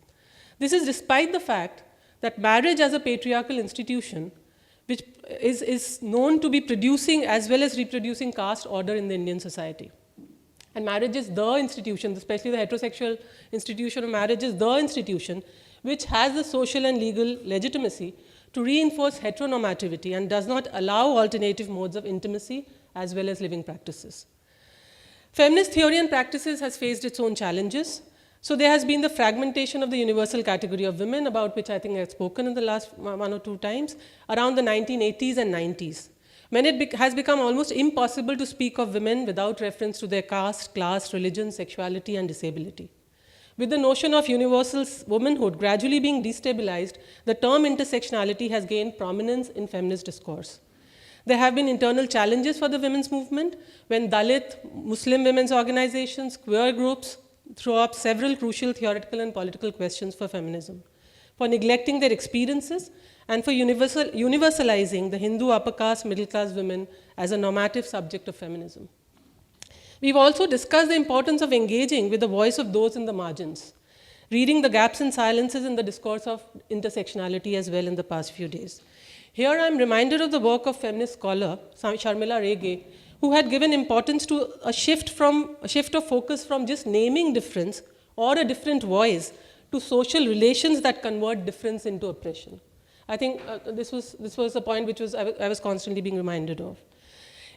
This is despite the fact that marriage as a patriarchal institution, which is known to be producing as well as reproducing caste order in the Indian society. And marriage is the institution, especially the heterosexual institution of marriage is the institution which has the social and legal legitimacy to reinforce heteronormativity and does not allow alternative modes of intimacy as well as living practices. Feminist theory and practices has faced its own challenges. So there has been the fragmentation of the universal category of women, about which I think I have spoken in the last 1 or 2 times, around the 1980s and 90s. When it has become almost impossible to speak of women without reference to their caste, class, religion, sexuality, and disability. With the notion of universal womanhood gradually being destabilized, the term intersectionality has gained prominence in feminist discourse. There have been internal challenges for the women's movement when Dalit, Muslim women's organizations, queer groups throw up several crucial theoretical and political questions for feminism, for neglecting their experiences and for universalizing the Hindu upper caste, middle class women as a normative subject of feminism. We've also discussed the importance of engaging with the voice of those in the margins, reading the gaps and silences in the discourse of intersectionality as well in the past few days. Here I'm reminded of the work of feminist scholar Sharmila Rege, who had given importance to a shift of focus from just naming difference or a different voice to social relations that convert difference into oppression. I think this was a point which I was constantly being reminded of.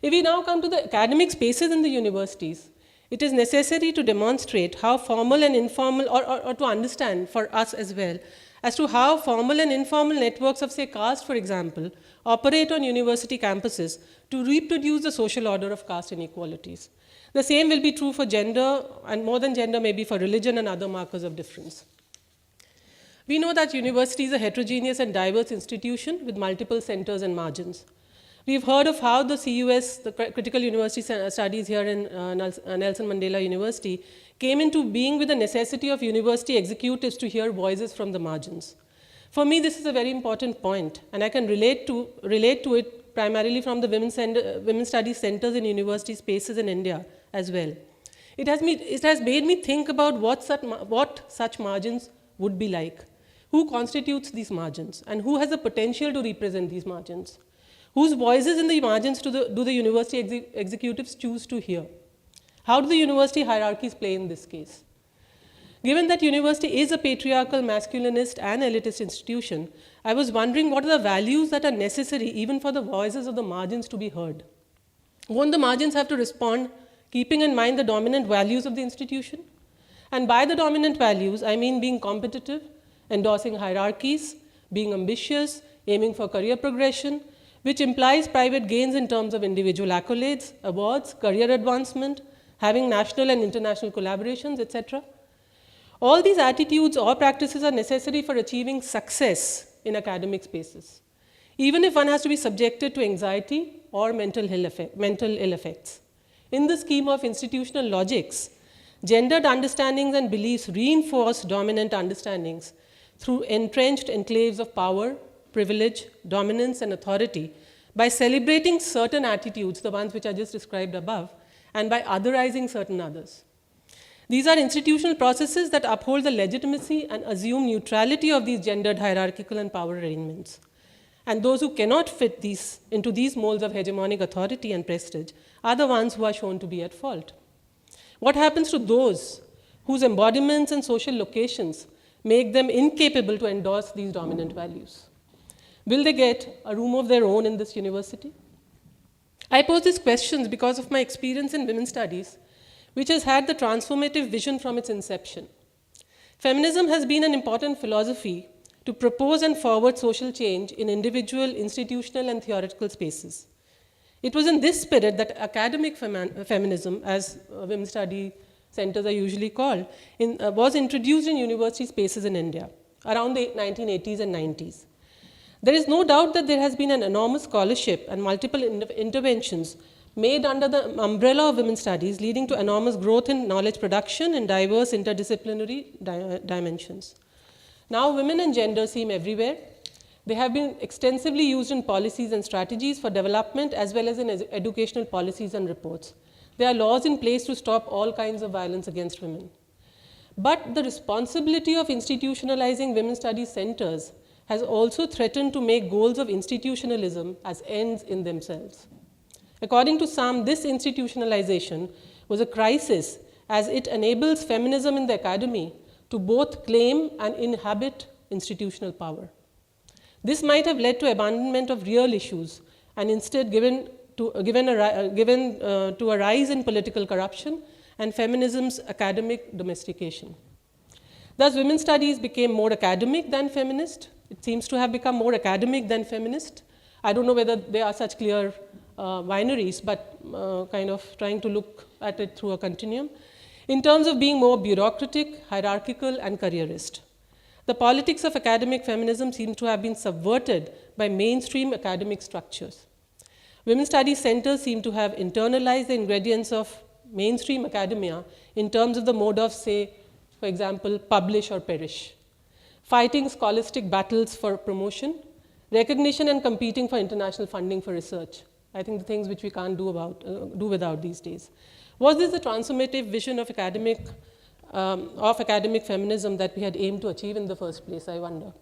If we now come to the academic spaces in the universities, it is necessary to demonstrate how formal and informal, or to understand for us as well, as to how formal and informal networks of, say, caste, for example, operate on university campuses to reproduce the social order of caste inequalities. The same will be true for gender, and more than gender, maybe for religion and other markers of difference. We know that university is a heterogeneous and diverse institution with multiple centers and margins. We've heard of how the CUS, the Critical University Studies here in Nelson Mandela University, came into being with the necessity of university executives to hear voices from the margins. For me, this is a very important point, and I can relate to it primarily from the women's studies centers in university spaces in India as well. It has made me think about what such margins would be like. Who constitutes these margins, and who has the potential to represent these margins? Whose voices in the margins do the university executives choose to hear? How do the university hierarchies play in this case? Given that university is a patriarchal, masculinist, and elitist institution, I was wondering what are the values that are necessary even for the voices of the margins to be heard. Won't the margins have to respond keeping in mind the dominant values of the institution? And by the dominant values, I mean being competitive, endorsing hierarchies, being ambitious, aiming for career progression, which implies private gains in terms of individual accolades, awards, career advancement, having national and international collaborations, etc. All these attitudes or practices are necessary for achieving success in academic spaces, even if one has to be subjected to anxiety or mental ill effects. In the scheme of institutional logics, gendered understandings and beliefs reinforce dominant understandings through entrenched enclaves of power, privilege, dominance, and authority by celebrating certain attitudes, the ones which I just described above, and by otherizing certain others. These are institutional processes that uphold the legitimacy and assume neutrality of these gendered hierarchical and power arrangements. And those who cannot fit into these molds of hegemonic authority and prestige are the ones who are shown to be at fault. What happens to those whose embodiments and social locations make them incapable to endorse these dominant values? Will they get a room of their own in this university? I pose these questions because of my experience in women's studies, which has had the transformative vision from its inception. Feminism has been an important philosophy to propose and forward social change in individual, institutional, and theoretical spaces. It was in this spirit that academic feminism, as women's study centers are usually called, was introduced in university spaces in India around the 1980s and 90s. There is no doubt that there has been an enormous scholarship and multiple interventions made under the umbrella of women's studies, leading to enormous growth in knowledge production in diverse interdisciplinary dimensions. Now, women and gender seem everywhere. They have been extensively used in policies and strategies for development as well as in educational policies and reports. There are laws in place to stop all kinds of violence against women. But the responsibility of institutionalizing women's studies centers has also threatened to make goals of institutionalism as ends in themselves. According to some, this institutionalization was a crisis, as it enables feminism in the academy to both claim and inhabit institutional power. This might have led to abandonment of real issues and instead given to a rise in political corruption and feminism's academic domestication. Thus, women's studies became more academic than feminist. It seems to have become more academic than feminist. I don't know whether there are such clear binaries, but kind of trying to look at it through a continuum. In terms of being more bureaucratic, hierarchical, and careerist. The politics of academic feminism seems to have been subverted by mainstream academic structures. Women's studies centers seem to have internalized the ingredients of mainstream academia in terms of the mode of, say, for example, publish or perish, fighting scholastic battles for promotion, recognition and competing for international funding for research. I think the things which we can't do without these days. Was this the transformative vision of academic feminism that we had aimed to achieve in the first place, I wonder.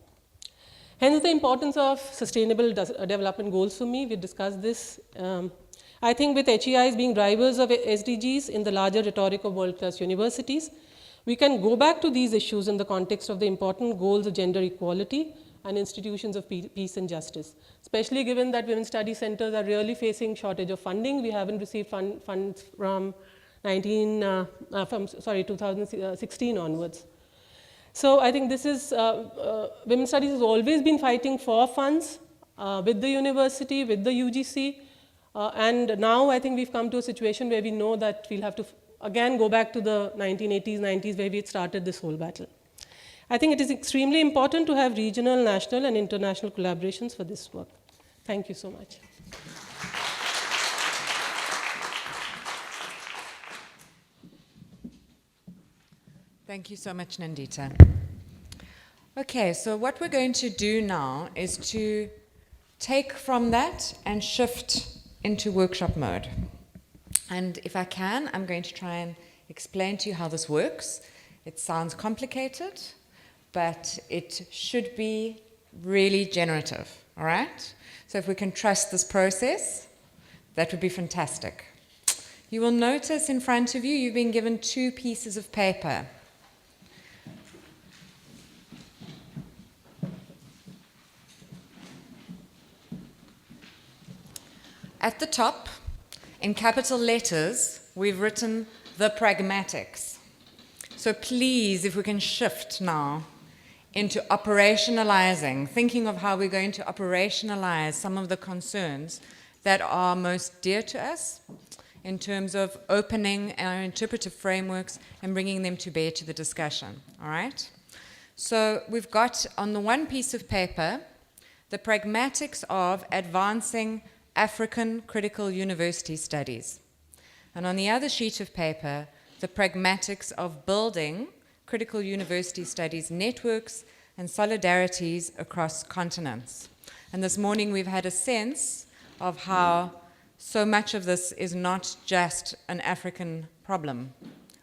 Hence the importance of sustainable development goals for me. We discussed this. I think with HEIs being drivers of SDGs in the larger rhetoric of world-class universities, we can go back to these issues in the context of the important goals of gender equality and institutions of peace and justice, especially given that women's study centers are really facing shortage of funding. We haven't received funds from 2016 onwards. So I think this is, women's studies has always been fighting for funds with the university, with the UGC, and now I think we've come to a situation where we know that we'll have to again go back to the 1980s, 90s where we had started this whole battle. I think it is extremely important to have regional, national, and international collaborations for this work. Thank you so much. Thank you so much, Nandita. Okay, so what we're going to do now is to take from that and shift into workshop mode. And if I can, I'm going to try and explain to you how this works. It sounds complicated, but it should be really generative, all right? So if we can trust this process, that would be fantastic. You will notice in front of you, you've been given 2 pieces of paper. At the top, in capital letters, we've written the pragmatics. So please, if we can shift now into operationalizing, thinking of how we're going to operationalize some of the concerns that are most dear to us in terms of opening our interpretive frameworks and bringing them to bear to the discussion, all right? So we've got on the one piece of paper, the pragmatics of advancing African critical university studies. And on the other sheet of paper, the pragmatics of building critical university studies networks and solidarities across continents. And this morning we've had a sense of how so much of this is not just an African problem,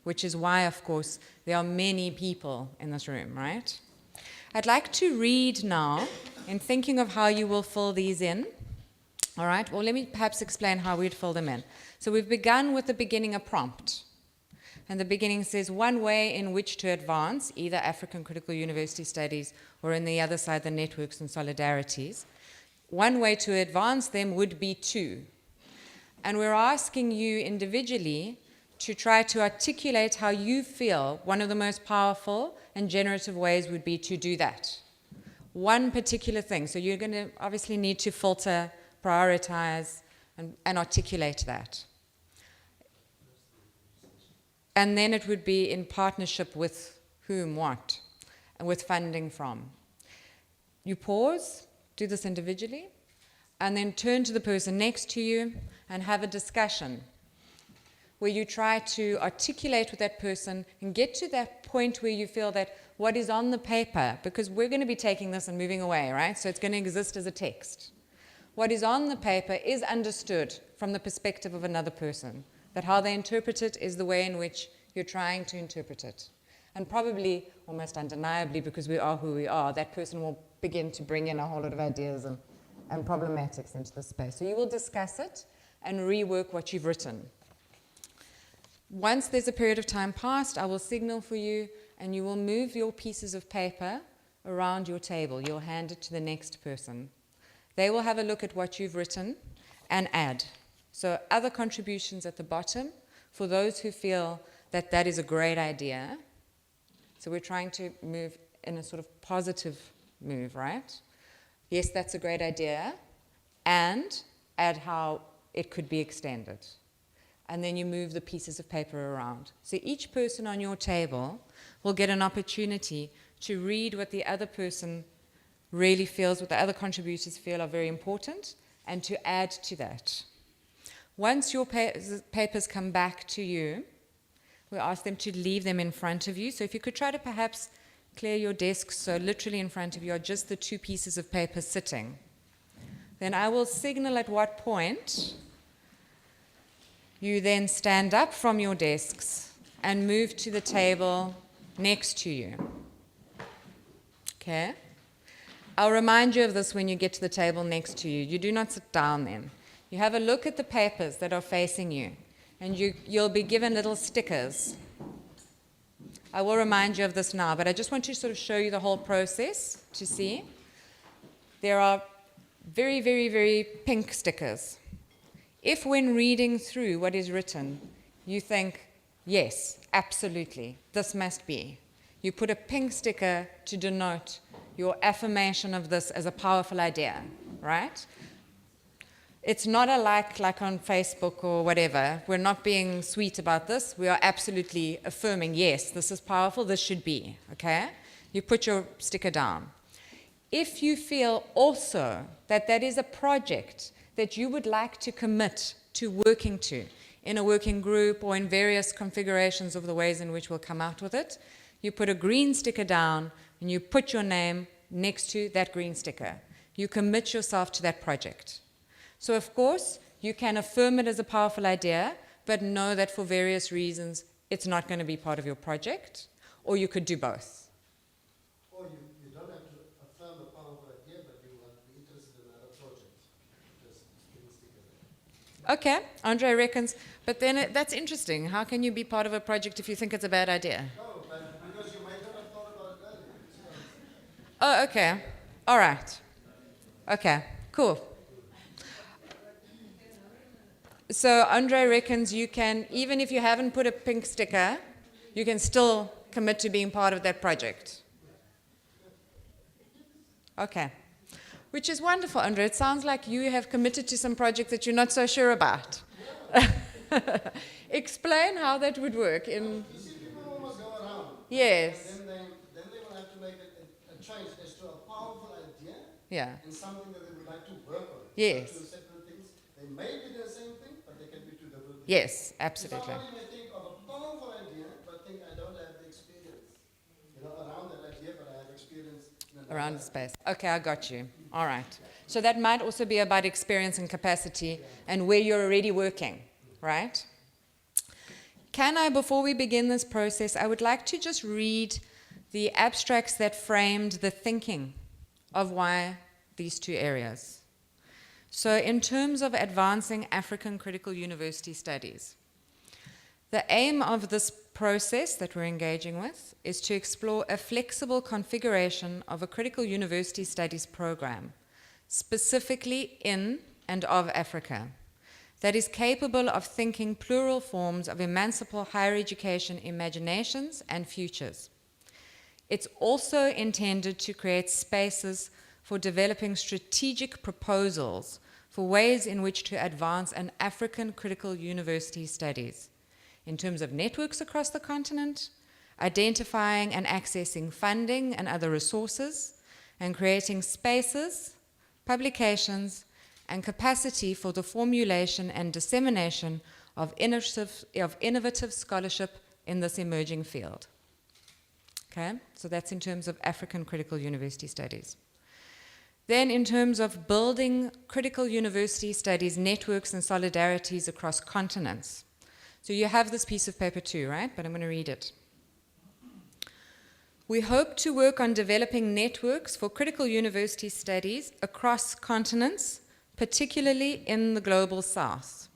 which is why, of course, there are many people in this room, right? I'd like to read now, in thinking of how you will fill these in. All right, well, let me perhaps explain how we'd fill them in. So we've begun with the beginning a prompt. And the beginning says one way in which to advance either African critical university studies or on the other side, the networks and solidarities. One way to advance them would be 2. And we're asking you individually to try to articulate how you feel one of the most powerful and generative ways would be to do that. One particular thing. So you're going to obviously need to filter, prioritize, and articulate that. And then it would be in partnership with whom, what, and with funding from. You pause, do this individually, and then turn to the person next to you and have a discussion where you try to articulate with that person and get to that point where you feel that what is on the paper, because we're going to be taking this and moving away, right? So it's going to exist as a text. What is on the paper is understood from the perspective of another person, that how they interpret it is the way in which you're trying to interpret it. And probably, almost undeniably, because we are who we are, that person will begin to bring in a whole lot of ideas and problematics into the space. So you will discuss it and rework what you've written. Once there's a period of time passed, I will signal for you, and you will move your pieces of paper around your table. You'll hand it to the next person. They will have a look at what you've written and add. So other contributions at the bottom for those who feel that that is a great idea. So we're trying to move in a sort of positive move, right? Yes, that's a great idea, and add how it could be extended. And then you move the pieces of paper around. So each person on your table will get an opportunity to read what the other person really feels, what the other contributors feel are very important, and to add to that. Once your papers come back to you, we ask them to leave them in front of you. So if you could try to perhaps clear your desks, so literally in front of you are just the two pieces of paper sitting. Then I will signal at what point you then stand up from your desks and move to the table next to you. Okay? I'll remind you of this when you get to the table next to you. You do not sit down then. You have a look at the papers that are facing you, and you'll be given little stickers. I will remind you of this now, but I just want to sort of show you the whole process to see. There are very, very, very pink stickers. If when reading through what is written, you think, yes, absolutely, this must be, you put a pink sticker to denote your affirmation of this as a powerful idea, right? It's not a like on Facebook or whatever. We're not being sweet about this. We are absolutely affirming, yes, this is powerful, this should be, okay? You put your sticker down. If you feel also that that is a project that you would like to commit to working to in a working group or in various configurations of the ways in which we'll come out with it, you put a green sticker down and you put your name next to that green sticker. You commit yourself to that project. So of course, you can affirm it as a powerful idea, but know that for various reasons, it's not going to be part of your project, or you could do both. Or you don't have to affirm a powerful idea, but you want to be interested in another project. Just stick it there. Okay, Andre reckons, but then that's interesting. How can you be part of a project if you think it's a bad idea? No, but because you might not have thought about it earlier. Oh, okay. All right. Okay, cool. So Andre reckons you can, even if you haven't put a pink sticker, you can still commit to being part of that project. Okay. Which is wonderful, Andre. It sounds like you have committed to some project that you're not so sure about. Explain how that would work. You see, people almost go around. Yes. And then they will have to make a choice as to a powerful idea Yeah. and something that they would like to work on. Yes. Two separate things. They may be the same thing, but they can be two different things. Yes, absolutely. Somebody may think of a powerful idea, but think I don't have the experience. Around that idea, but I have experience in another Around the idea. space. Okay, I got you. All right. So that might also be about experience and capacity and where you're already working, right? Can I, before we begin this process, I would like to just read the abstracts that framed the thinking of why these two areas. So in terms of advancing African critical university studies, the aim of this process that we're engaging with is to explore a flexible configuration of a critical university studies program, specifically in and of Africa, that is capable of thinking plural forms of emancipable higher education imaginations and futures. It's also intended to create spaces for developing strategic proposals for ways in which to advance an African critical university studies in terms of networks across the continent, identifying and accessing funding and other resources, and creating spaces, publications, and capacity for the formulation and dissemination of innovative scholarship in this emerging field. Okay, so that's in terms of African critical university studies. Then in terms of building critical university studies networks and solidarities across continents. So you have this piece of paper too, right? But I'm going to read it. We hope to work on developing networks for critical university studies across continents, particularly in the global south.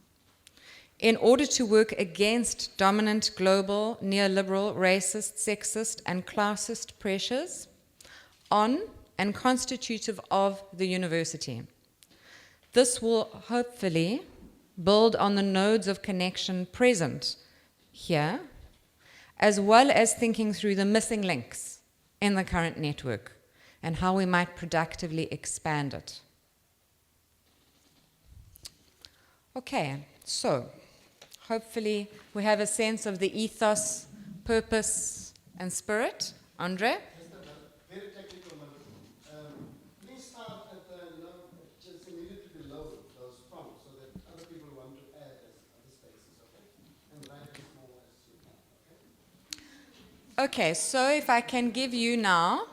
in order to work against dominant global, neoliberal, racist, sexist, and classist pressures on and constitutive of the university. This will hopefully build on the nodes of connection present here, as well as thinking through the missing links in the current network and how we might productively expand it. Okay, so hopefully we have a sense of the ethos, purpose, and spirit. Andre? Very technical one. Please start at the, just immediately below those prompts so that other people want to add as other spaces, okay? And write as small as you can, okay? Okay, so if I can give you now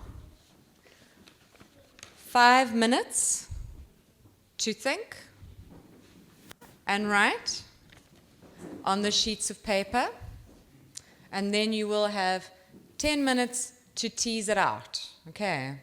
5 minutes to think and write on the sheets of paper, and then you will have 10 minutes to tease it out, okay?